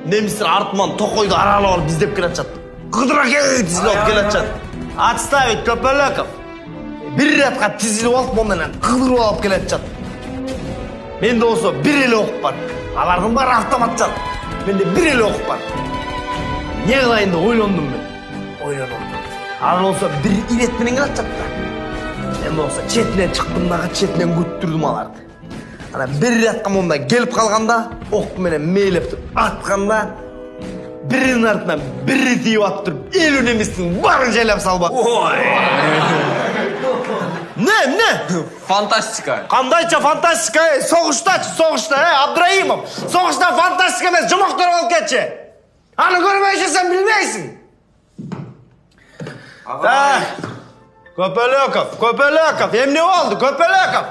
Немістер артынан тоқойды аралап алып іздеп келе жатады. Қыдыра кел тізіліп келе жатады. Отставить Көпелөков. Bir ретқа тізіліп алып ондан қыдырып алып келе жатады. Менде осы бір елі оқып бар. Алардың бары автоматтан. Менде бір елі оқып бар. Не қылайын деп ойландым мен. Ал болса бір иретменен келе жатады. Мен болса четінен шықтым дағы четінен көттірдім аларды. Ана бір ретқа онда келіп қалғанда, оқты менен мейлеп тұрып атқанда, бірінің артынан бірі тиіп ат тұрып, елу неместің барын жайлап салба. Не? Фантастика. Қандайша фантастика, соғышта, Абдраимов. Соғышта фантастика емес, жұмақтар болып кетші. Аны көрмейші сен білмейсің. Көпелөков, емне oldu, Көпелөков?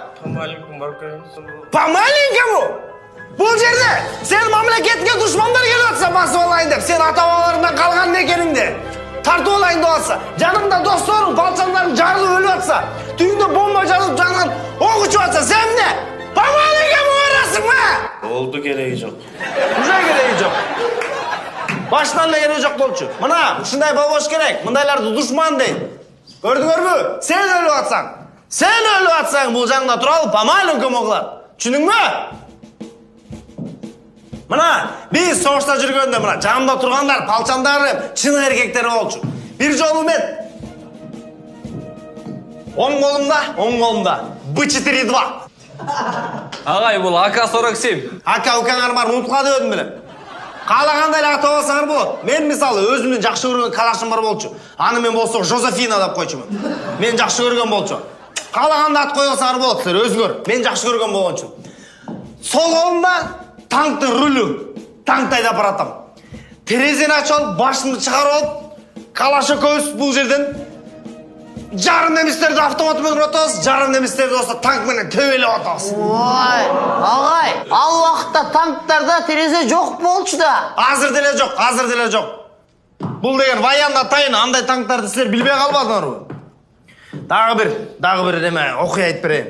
Помаленько му? Бұл жерде сен мамлекетке дұшмандар келіп атса басып алайын деп, сен ата-бабаларыңнан қалған некеніңде тартып алайын деп атса, жаныңда достарың, балчандарың жарылып өліп атса, түйінде бомба жарылып жанған оқ ұшып атса, сен не? Помаленько му арасың ма? Oldu gereği yok. Уже керегі жоқ. Башынан да керегі жоқ болчу. Мына, ушундай болбош керек. Мындайларды душман дейт. Көрдүңөрбү? Сен өлүп атсаң, бул жаңда туралы помаленько могулат. Түшүнүңбү? Мына, биз согушта жүргөндө мына жанымда тургандар, палчандары, чын эркектер болчу. Бир жолу мен оң колумда Б4-2. Ағай, бұл АК-47. Aka-укаңар бар, унутула дебедим белем. Қалағандай ата болсаңар болады. Мен мысалы өзімнің жақсы көрген қалашым бар болчу. Аны мен болсақ Жозефина деп қойчумын. Мен жақсы көрген болчу. Қалағанда ат қойсаңар болады, сіздер өзіңер. Мен жақсы көрген болчу. Сол қолымда танктың рулі, танкты айдап баратам. Терезені ашып алып, башымды шығарып алып, қалашы көз бұл жерден жарым немістерді автоматымен ұратасыз, жарым немістерді осы танкменен төбелеп атасыз. Ой, ағай, ал уақытта танктарда терезе жоқ болчу да. Азыр деле жоқ. Бұл деген военный тайна, андай танктарды сіздер білбей қалмадыңар ғой. Дағы бір неме оқи айтып берейін.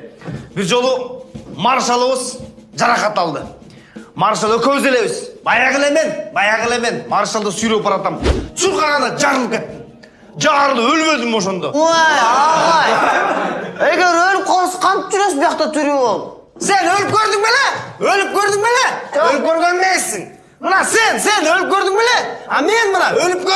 Bir жолу маршалыбыз жарақат алды. Маршал көзелебіз. Баяғы мен. Маршалды сүйреп баратам. Шұрқағанда жарылып кеттім. Жарылып өлмедім ошондо. Ой, ағай, егер өліп қалсы қанып жүресіз бұяқта түрі болып? Сен өліп көрдің беле? Өліп көрген емессің. Мына сен өліп көрдің беле? А мен мына өліп көрдім.